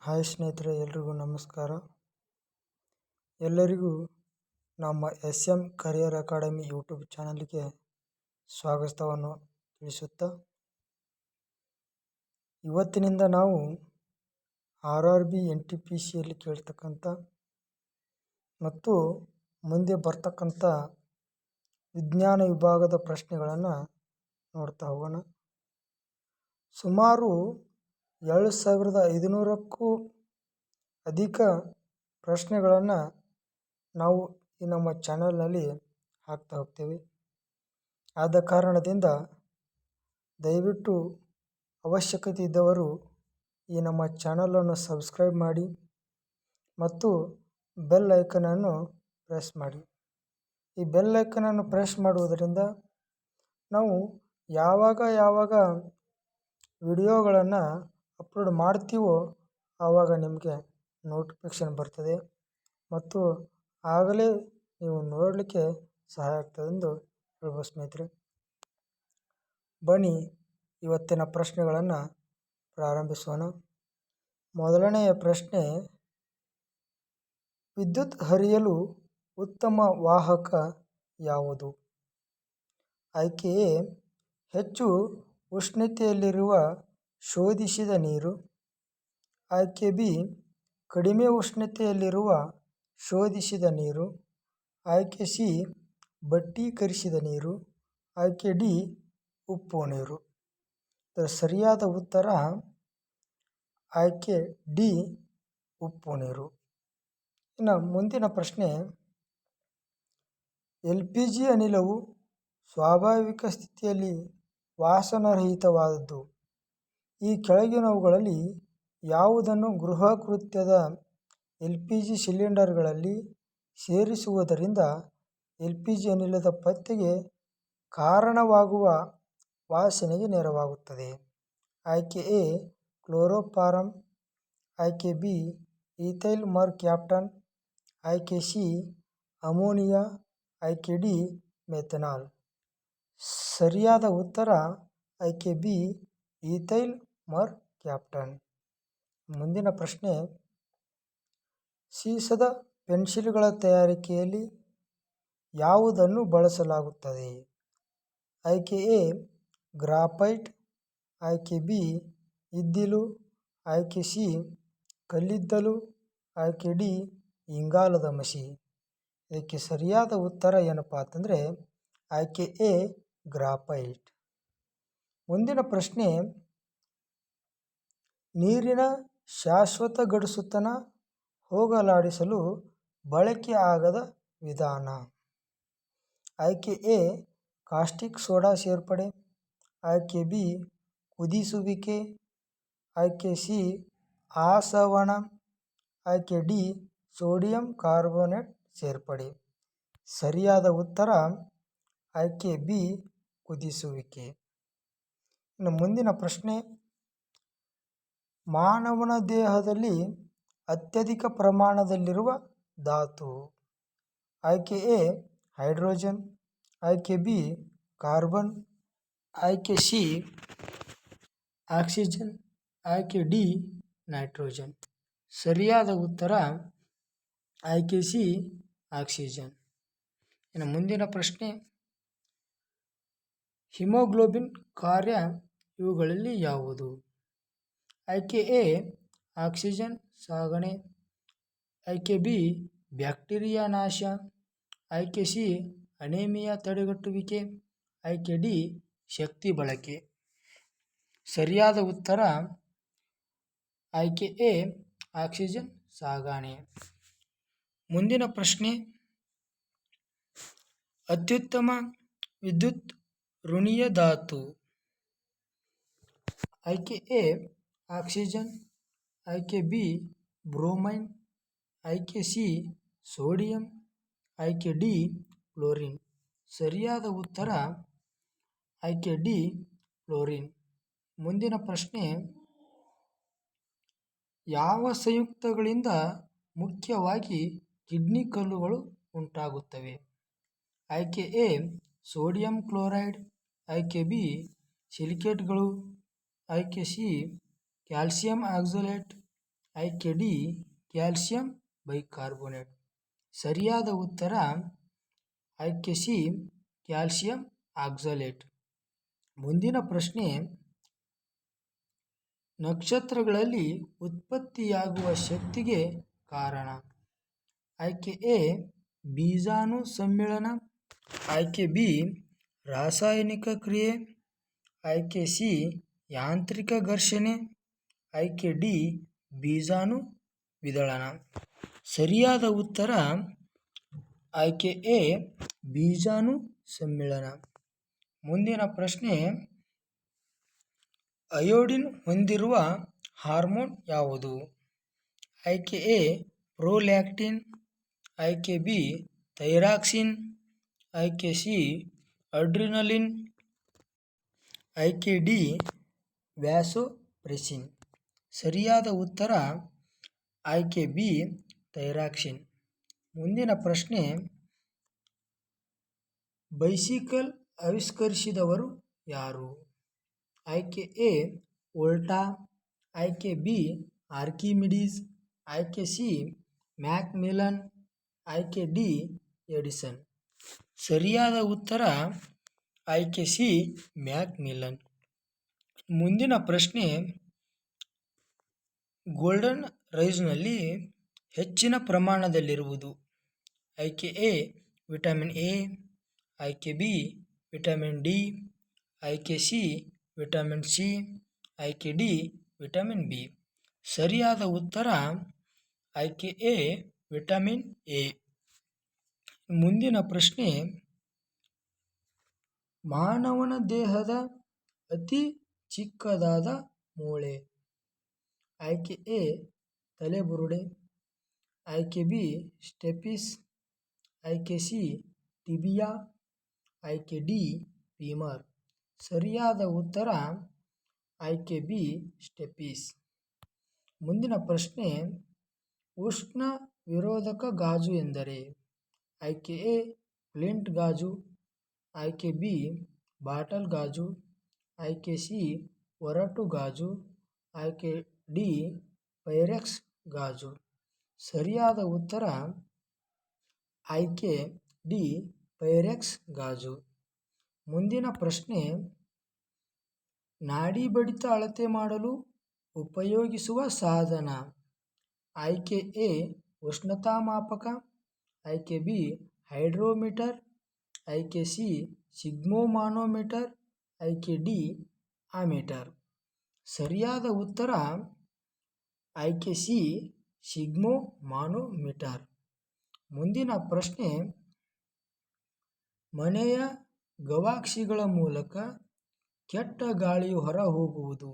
Hi ಸ್ನೇಹಿತರೆ, ಎಲ್ರಿಗೂ ನಮಸ್ಕಾರ. ಎಲ್ಲರಿಗೂ ನಮ್ಮ SM ಕರಿಯರ್ ಅಕಾಡೆಮಿ ಯೂಟ್ಯೂಬ್ ಚಾನಲ್ಗೆ ಸ್ವಾಗತವನ್ನು ತಿಳಿಸುತ್ತಾ, ಇವತ್ತಿನಿಂದ ನಾವು RRB NTPCಯಲ್ಲಿ ಕೇಳ್ತಕ್ಕಂಥ ಮತ್ತು ಮುಂದೆ ಬರ್ತಕ್ಕಂಥ ವಿಜ್ಞಾನ ವಿಭಾಗದ ಪ್ರಶ್ನೆಗಳನ್ನು ನೋಡ್ತಾ ಹೋಗೋಣ. ಸುಮಾರು 7500ಕ್ಕೂ ಅಧಿಕ ಪ್ರಶ್ನೆಗಳನ್ನು ನಾವು ಈ ನಮ್ಮ ಚಾನಲ್ನಲ್ಲಿ ಹಾಕ್ತಾ ಹೋಗ್ತೇವೆ. ಆದ ಕಾರಣದಿಂದ ದಯವಿಟ್ಟು ಅವಶ್ಯಕತೆ ಇದ್ದವರು ಈ ನಮ್ಮ ಚಾನಲನ್ನು ಸಬ್ಸ್ಕ್ರೈಬ್ ಮಾಡಿ ಮತ್ತು ಬೆಲ್ ಐಕನನ್ನು ಪ್ರೆಸ್ ಮಾಡಿ. ಈ ಬೆಲ್ ಐಕನನ್ನು ಪ್ರೆಸ್ ಮಾಡುವುದರಿಂದ ನಾವು ಯಾವಾಗ ವಿಡಿಯೋಗಳನ್ನು ಅಪ್ಲೋಡ್ ಮಾಡ್ತೀವೋ ಆವಾಗ ನಿಮಗೆ ನೋಟಿಫಿಕೇಷನ್ ಬರ್ತದೆ ಮತ್ತು ಆಗಲೇ ನೀವು ನೋಡಲಿಕ್ಕೆ ಸಹಾಯ ಆಗ್ತದೆ ಎಂದು ಹೇಳ್ಬೋದು ಸ್ನೇಹಿತರೆ. ಬನ್ನಿ ಇವತ್ತಿನ ಪ್ರಶ್ನೆಗಳನ್ನು ಪ್ರಾರಂಭಿಸೋಣ. ಮೊದಲನೆಯ ಪ್ರಶ್ನೆ, ವಿದ್ಯುತ್ ಹರಿಯಲು ಉತ್ತಮ ವಾಹಕ ಯಾವುದು? ಆಯ್ಕೆ ಎ, ಹೆಚ್ಚು ಉಷ್ಣತೆಯಲ್ಲಿರುವ ಶೋಧಿಸಿದ ನೀರು. ಆಯ್ಕೆ ಬಿ, ಕಡಿಮೆ ಉಷ್ಣತೆಯಲ್ಲಿರುವ ಶೋಧಿಸಿದ ನೀರು. ಆಯ್ಕೆ ಸಿ, ಭಟ್ಟೀಕರಿಸಿದ ನೀರು. ಆಯ್ಕೆ ಡಿ, ಉಪ್ಪು ನೀರು. ಇದರ ಸರಿಯಾದ ಉತ್ತರ ಆಯ್ಕೆ ಡಿ, ಉಪ್ಪು ನೀರು. ಇನ್ನು ಮುಂದಿನ ಪ್ರಶ್ನೆ, LPG ಅನಿಲವು ಸ್ವಾಭಾವಿಕ ಸ್ಥಿತಿಯಲ್ಲಿ ವಾಸನರಹಿತವಾದದ್ದು. ಈ ಕೆಳಗಿನವುಗಳಲ್ಲಿ ಯಾವುದನ್ನು ಗೃಹ ಕೃತ್ಯದ LPG ಸಿಲಿಂಡರ್ಗಳಲ್ಲಿ ಸೇರಿಸುವುದರಿಂದ LPG ಅನಿಲದ ಪತ್ತೆಗೆ ಕಾರಣವಾಗುವ ವಾಸನೆಗೆ ನೆರವಾಗುತ್ತದೆ? ಆಯ್ಕೆ ಎ, ಕ್ಲೋರೋಫಾರಮ್. ಆಯ್ಕೆ ಬಿ, ಈಥೈಲ್ ಮರ್ ಕ್ಯಾಪ್ಟನ್. ಆಯ್ಕೆ ಸಿ, ಅಮೋನಿಯಾ. ಆಯ್ಕೆ ಡಿ, ಮೆಥನಾಲ್. ಸರಿಯಾದ ಉತ್ತರ ಆಯ್ಕೆ ಬಿ, ಈಥೈಲ್ ಮರ್ ಕ್ಯಾಪ್ಟನ್. ಮುಂದಿನ ಪ್ರಶ್ನೆ, ಸೀಸದ ಪೆನ್ಸಿಲ್ಗಳ ತಯಾರಿಕೆಯಲ್ಲಿ ಯಾವುದನ್ನು ಬಳಸಲಾಗುತ್ತದೆ? ಆಯ್ಕೆ ಎ, ಗ್ರಾಫೈಟ್. ಆಯ್ಕೆ ಬಿ, ಇದ್ದಿಲು. ಆಯ್ಕೆ ಸಿ, ಕಲ್ಲಿದ್ದಲು. ಆಯ್ಕೆ ಡಿ, ಇಂಗಾಲದ ಮಸಿ. ಇದಕ್ಕೆ ಸರಿಯಾದ ಉತ್ತರ ಏನಪ್ಪ ಅಂತಂದರೆ ಆಯ್ಕೆ ಎ, ಗ್ರಾಫೈಟ್. ಮುಂದಿನ ಪ್ರಶ್ನೆ, ನೀರಿನ ಶಾಶ್ವತ ಗಡಸುತನ ಹೋಗಲಾಡಿಸಲು ಬಳಕೆ ಆಗದ ವಿಧಾನ. ಆಯ್ಕೆ ಎ, ಕಾಸ್ಟಿಕ್ ಸೋಡಾ ಸೇರ್ಪಡೆ. ಆಯ್ಕೆ ಬಿ, ಕುದಿಸುವಿಕೆ. ಆಯ್ಕೆ ಸಿ, ಆಸವಣ. ಆಯ್ಕೆ ಡಿ, ಸೋಡಿಯಂ ಕಾರ್ಬೋನೇಟ್ ಸೇರ್ಪಡೆ. ಸರಿಯಾದ ಉತ್ತರ ಆಯ್ಕೆ ಬಿ, ಕುದಿಸುವಿಕೆ. ಇನ್ನು ಮುಂದಿನ ಪ್ರಶ್ನೆ, ಮಾನವನ ದೇಹದಲ್ಲಿ ಅತ್ಯಧಿಕ ಪ್ರಮಾಣದಲ್ಲಿರುವ ಧಾತು. ಆಯ್ಕೆ ಎ, ಹೈಡ್ರೋಜನ್. ಆಯ್ಕೆ ಬಿ, ಕಾರ್ಬನ್. ಆಯ್ಕೆ ಸಿ, ಆಕ್ಸಿಜನ್. ಆಯ್ಕೆ ಡಿ, ನೈಟ್ರೋಜನ್. ಸರಿಯಾದ ಉತ್ತರ ಆಯ್ಕೆ ಸಿ, ಆಕ್ಸಿಜನ್. ಇನ್ನು ಮುಂದಿನ ಪ್ರಶ್ನೆ, ಹಿಮೋಗ್ಲೋಬಿನ್ ಕಾರ್ಯ ಇವುಗಳಲ್ಲಿ ಯಾವುದು? ಆಯ್ಕೆ ಎ, ಆಕ್ಸಿಜನ್ ಸಾಗಣೆ. ಆಯ್ಕೆ ಬಿ, ಬ್ಯಾಕ್ಟೀರಿಯಾ ನಾಶ. ಆಯ್ಕೆ ಸಿ, ಅನೇಮಿಯಾ ತಡೆಗಟ್ಟುವಿಕೆ. ಆಯ್ಕೆ ಡಿ, ಶಕ್ತಿ ಬಳಕೆ. ಸರಿಯಾದ ಉತ್ತರ ಆಯ್ಕೆ ಎ, ಆಕ್ಸಿಜನ್ ಸಾಗಣೆ. ಮುಂದಿನ ಪ್ರಶ್ನೆ, ಅತ್ಯುತ್ತಮ ವಿದ್ಯುತ್ ಋಣೀಯ ಧಾತು. ಆಯ್ಕೆ ಎ, ಆಕ್ಸಿಜನ್. ಆಯ್ಕೆ ಬಿ, ಬ್ರೋಮೈನ್. ಆಯ್ಕೆ ಸಿ, ಸೋಡಿಯಂ. ಆಯ್ಕೆ ಡಿ, ಕ್ಲೋರಿನ್. ಸರಿಯಾದ ಉತ್ತರ ಆಯ್ಕೆ ಡಿ, ಕ್ಲೋರಿನ್. ಮುಂದಿನ ಪ್ರಶ್ನೆ, ಯಾವ ಸಂಯುಕ್ತಗಳಿಂದ ಮುಖ್ಯವಾಗಿ ಕಿಡ್ನಿ ಕಲ್ಲುಗಳು ಉಂಟಾಗುತ್ತವೆ? ಆಯ್ಕೆ ಎ, ಸೋಡಿಯಂ ಕ್ಲೋರೈಡ್. ಆಯ್ಕೆ ಬಿ, ಸಿಲಿಕೇಟ್ಗಳು. ಆಯ್ಕೆ ಸಿ, ಕ್ಯಾಲ್ಸಿಯಂ ಆಕ್ಸಲೇಟ್. ಆಯ್ಕೆ ಡಿ ಕ್ಯಾಲ್ಸಿಯಂ ಬೈಕಾರ್ಬೋನೇಟ್. ಸರಿಯಾದ ಉತ್ತರ ಆಯ್ಕೆ ಸಿ ಕ್ಯಾಲ್ಸಿಯಂ ಆಕ್ಸಲೇಟ್. ಮುಂದಿನ ಪ್ರಶ್ನೆ, ನಕ್ಷತ್ರಗಳಲ್ಲಿ ಉತ್ಪತ್ತಿಯಾಗುವ ಶಕ್ತಿಗೆ ಕಾರಣ. ಆಯ್ಕೆ ಎ ಬೀಜಾಣು ಸಮ್ಮಿಳನ, ಆಯ್ಕೆ ಬಿ ರಾಸಾಯನಿಕ ಕ್ರಿಯೆ, ಆಯ್ಕೆ ಸಿ ಯಾಂತ್ರಿಕ ಘರ್ಷಣೆ, ಆಯ್ಕೆ ಡಿ ಬೀಜಾಣು ವಿದಳನ. ಸರಿಯಾದ ಉತ್ತರ ಆಯ್ಕೆ ಎ ಬೀಜಾಣು ಸಮ್ಮಿಳನ. ಮುಂದಿನ ಪ್ರಶ್ನೆ, ಅಯೋಡಿನ್ ಹೊಂದಿರುವ ಹಾರ್ಮೋನ್ ಯಾವುದು. ಆಯ್ಕೆ ಎ ಪ್ರೋಲ್ಯಾಕ್ಟಿನ್, ಆಯ್ಕೆ ಬಿ ಥೈರಾಕ್ಸಿನ್, ಆಯ್ಕೆ ಸಿ ಅಡ್ರಿನಲಿನ್, ಆಯ್ಕೆ ಡಿ ವ್ಯಾಸೋಪ್ರೆಸಿನ್. ಸರಿಯಾದ ಉತ್ತರ ಆಯ್ಕೆ ಬಿ ಥೈರಾಕ್ಸಿನ್. ಮುಂದಿನ ಪ್ರಶ್ನೆ, ಬೈಸಿಕಲ್ ಆವಿಷ್ಕರಿಸಿದವರು ಯಾರು. ಆಯ್ಕೆ ಎ ವೋಲ್ಟಾ, ಆಯ್ಕೆ ಬಿ ಆರ್ಕಿಮಿಡೀಸ್, ಆಯ್ಕೆ ಸಿ ಮ್ಯಾಕ್ಮಿಲನ್, ಆಯ್ಕೆ ಡಿ ಎಡಿಸನ್. ಸರಿಯಾದ ಉತ್ತರ ಆಯ್ಕೆ ಸಿ ಮ್ಯಾಕ್ಮಿಲನ್. ಮುಂದಿನ ಪ್ರಶ್ನೆ, ಗೋಲ್ಡನ್ ರೈಸ್ನಲ್ಲಿ ಹೆಚ್ಚಿನ ಪ್ರಮಾಣದಲ್ಲಿರುವುದು. ಆಯ್ಕೆ ಎ ವಿಟಮಿನ್ ಎ, ಆಯ್ಕೆ ಬಿ ವಿಟಮಿನ್ ಡಿ, ಆಯ್ಕೆ ಸಿ ವಿಟಮಿನ್ ಸಿ, ಆಯ್ಕೆ ಡಿ ವಿಟಮಿನ್ ಬಿ. ಸರಿಯಾದ ಉತ್ತರ ಆಯ್ಕೆ ಎ ವಿಟಮಿನ್ ಎ. ಮುಂದಿನ ಪ್ರಶ್ನೆ, ಮಾನವನ ದೇಹದ ಅತಿ ಚಿಕ್ಕದಾದ ಮೂಳೆ. ಆಯ್ಕೆ ಎ ತಲೆಬುರುಡೆ, ಆಯ್ಕೆ ಬಿ ಸ್ಟೆಪಿಸ್, ಆಯ್ಕೆ ಸಿ ಟಿಬಿಯಾ, ಆಯ್ಕೆ ಡಿ ಫೀಮರ್. ಸರಿಯಾದ ಉತ್ತರ ಆಯ್ಕೆ ಬಿ ಸ್ಟೆಪಿಸ್. ಮುಂದಿನ ಪ್ರಶ್ನೆ, ಉಷ್ಣ ವಿರೋಧಕ ಗಾಜು ಎಂದರೆ. ಆಯ್ಕೆ ಎ ಫ್ಲಿಂಟ್ ಗಾಜು, ಆಯ್ಕೆ ಬಿ ಬಾಟಲ್ ಗಾಜು, ಆಯ್ಕೆ ಸಿ ಒರಟು ಗಾಜು, ಆಯ್ಕೆ ಡಿ ಪೈರೆಕ್ಸ್ ಗಾಜು. ಸರಿಯಾದ ಉತ್ತರ ಆಯ್ಕೆ ಡಿ ಪೈರೆಕ್ಸ್ ಗಾಜು. ಮುಂದಿನ ಪ್ರಶ್ನೆ, ನಾಡಿ ಬಡಿತ ಅಳತೆ ಮಾಡಲು ಉಪಯೋಗಿಸುವ ಸಾಧನ. ಆಯ್ಕೆ ಎ ಉಷ್ಣತಾಮಾಪಕ, ಆಯ್ಕೆ ಬಿ ಹೈಡ್ರೋಮೀಟರ್, ಆಯ್ಕೆ ಸಿ ಸಿಗ್ಮೋಮಾನೋಮೀಟರ್, ಆಯ್ಕೆ ಡಿ ಆಮೀಟರ್. ಸರಿಯಾದ ಉತ್ತರ ಆಯ್ಕೆ ಸಿ ಸಿಗ್ಮೋಮಾನೋಮೀಟರ್. ಮುಂದಿನ ಪ್ರಶ್ನೆ, ಮನೆಯ ಗವಾಕ್ಷಿಗಳ ಮೂಲಕ ಕೆಟ್ಟ ಗಾಳಿಯು ಹೊರ ಹೋಗುವುದು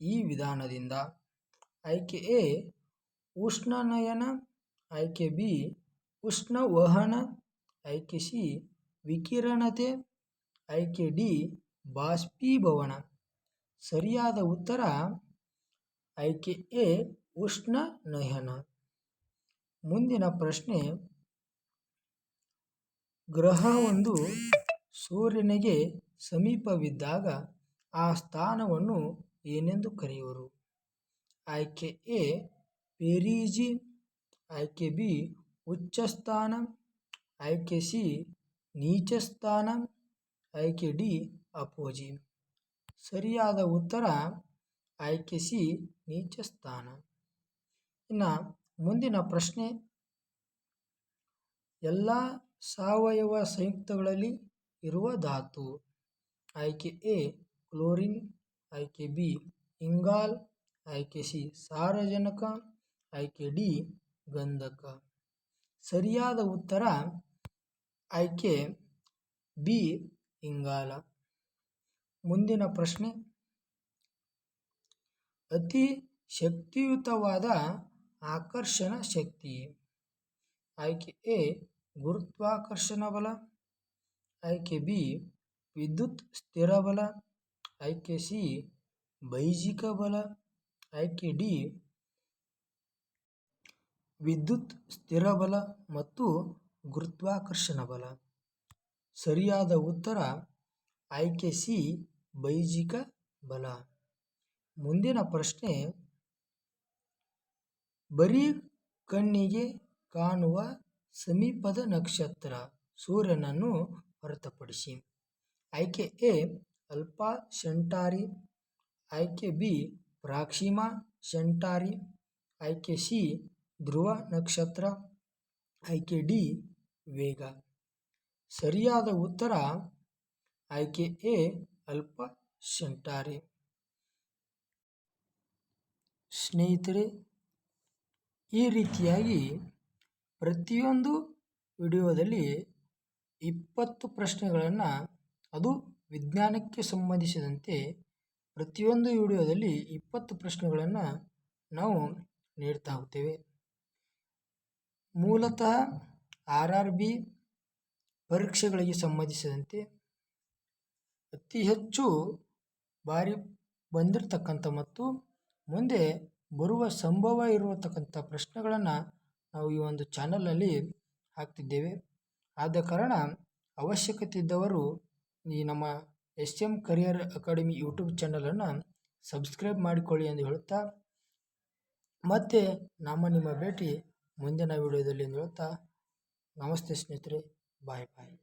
ಈ ವಿಧಾನದಿಂದ. ಆಯ್ಕೆ ಎ ಉಷ್ಣನಯನ, ಆಯ್ಕೆ ಬಿ ಉಷ್ಣವಹನ, ಆಯ್ಕೆ ಸಿ ವಿಕಿರಣತೆ, ಆಯ್ಕೆ ಡಿ ಬಾಷ್ಪೀಭವನ. ಸರಿಯಾದ ಉತ್ತರ ಆಯ್ಕೆ ಎ ಉಷ್ಣನಯನ. ಮುಂದಿನ ಪ್ರಶ್ನೆ, ಗ್ರಹವೊಂದು ಸೂರ್ಯನಿಗೆ ಸಮೀಪವಿದ್ದಾಗ ಆ ಸ್ಥಾನವನ್ನು ಏನೆಂದು ಕರೆಯುವರು. ಆಯ್ಕೆ ಎ ಪೆರಿಜಿ, ಆಯ್ಕೆ ಬಿ ಉಚ್ಚಸ್ಥಾನ, ಆಯ್ಕೆ ಸಿ ನೀಚಸ್ಥಾನ, ಆಯ್ಕೆ ಡಿ ಅಪೋಜಿ. ಸರಿಯಾದ ಉತ್ತರ ಆಯ್ಕೆ ಸಿ ನೀಚಸ್ಥಾನ. ಇನ್ನು ಮುಂದಿನ ಪ್ರಶ್ನೆ, ಎಲ್ಲ ಸಾವಯವ ಸಂಯುಕ್ತಗಳಲ್ಲಿ ಇರುವ ಧಾತು. ಆಯ್ಕೆ ಎ ಕ್ಲೋರಿನ್, ಆಯ್ಕೆ ಬಿ ಇಂಗಾಲ್, ಆಯ್ಕೆ ಸಿ ಸಾರಜನಕ, ಆಯ್ಕೆ ಡಿ ಗಂಧಕ. ಸರಿಯಾದ ಉತ್ತರ ಆಯ್ಕೆ ಬಿ ಇಂಗಾಲ. ಮುಂದಿನ ಪ್ರಶ್ನೆ, ಅತಿ ಶಕ್ತಿಯುತವಾದ ಆಕರ್ಷಣ ಶಕ್ತಿ. ಆಯ್ಕೆ ಎ ಗುರುತ್ವಾಕರ್ಷಣ ಬಲ, ಆಯ್ಕೆ ಬಿ ವಿದ್ಯುತ್ ಸ್ಥಿರ ಬಲ, ಆಯ್ಕೆ ಸಿ ಬೈಜಿಕ ಬಲ, ಆಯ್ಕೆ ಡಿ ವಿದ್ಯುತ್ ಸ್ಥಿರ ಬಲ ಮತ್ತು ಗುರುತ್ವಾಕರ್ಷಣ ಬಲ. ಸರಿಯಾದ ಉತ್ತರ ಆಯ್ಕೆ ಸಿ ಬೈಜಿಕ ಬಲ. ಮುಂದಿನ ಪ್ರಶ್ನೆ, ಬರೀ ಕಣ್ಣಿಗೆ ಕಾಣುವ ಸಮೀಪದ ನಕ್ಷತ್ರ ಸೂರ್ಯನನ್ನು ಹೊರತುಪಡಿಸಿ. ಆಯ್ಕೆ ಎ ಆಲ್ಫಾ ಸೆಂಟಾರಿ, ಆಯ್ಕೆ ಬಿ ಪ್ರಾಕ್ಸಿಮಾ ಸೆಂಟಾರಿ, ಆಯ್ಕೆ ಸಿ ಧ್ರುವ ನಕ್ಷತ್ರ, ಆಯ್ಕೆ ಡಿ ವೇಗ. ಸರಿಯಾದ ಉತ್ತರ ಆಯ್ಕೆ ಎ ಆಲ್ಫಾ ಸೆಂಟಾರಿ. ಸ್ನೇಹಿತರೆ, ಈ ರೀತಿಯಾಗಿ ಪ್ರತಿಯೊಂದು ವಿಡಿಯೋದಲ್ಲಿ 20 ಪ್ರಶ್ನೆಗಳನ್ನು, ಅದು ವಿಜ್ಞಾನಕ್ಕೆ ಸಂಬಂಧಿಸಿದಂತೆ ಪ್ರತಿಯೊಂದು ವಿಡಿಯೋದಲ್ಲಿ 20 ಪ್ರಶ್ನೆಗಳನ್ನು ನಾವು ನೀಡ್ತಾ ಹೋಗ್ತೇವೆ. ಮೂಲತಃ RRB ಪರೀಕ್ಷೆಗಳಿಗೆ ಸಂಬಂಧಿಸಿದಂತೆ ಅತಿ ಹೆಚ್ಚು ಬಾರಿ ಬಂದಿರತಕ್ಕಂಥ ಮತ್ತು ಮುಂದೆ ಬರುವ ಸಂಭವ ಇರತಕ್ಕಂಥ ಪ್ರಶ್ನೆಗಳನ್ನು ನಾವು ಈ ಒಂದು ಚಾನಲ್ನಲ್ಲಿ ಹಾಕ್ತಿದ್ದೇವೆ. ಆದ ಕಾರಣ ಅವಶ್ಯಕತೆ ಇದ್ದವರು ಈ ನಮ್ಮ SM ಕರಿಯರ್ ಅಕಾಡೆಮಿ ಯೂಟ್ಯೂಬ್ ಚಾನಲನ್ನು ಸಬ್ಸ್ಕ್ರೈಬ್ ಮಾಡಿಕೊಳ್ಳಿ ಎಂದು ಹೇಳುತ್ತಾ, ಮತ್ತೆ ನಿಮ್ಮ ಭೇಟಿ ಮುಂದಿನ ವಿಡಿಯೋದಲ್ಲಿ ಎಂದು ಹೇಳುತ್ತಾ, ನಮಸ್ತೆ ಸ್ನೇಹಿತರೆ, ಬಾಯ್ ಬಾಯ್.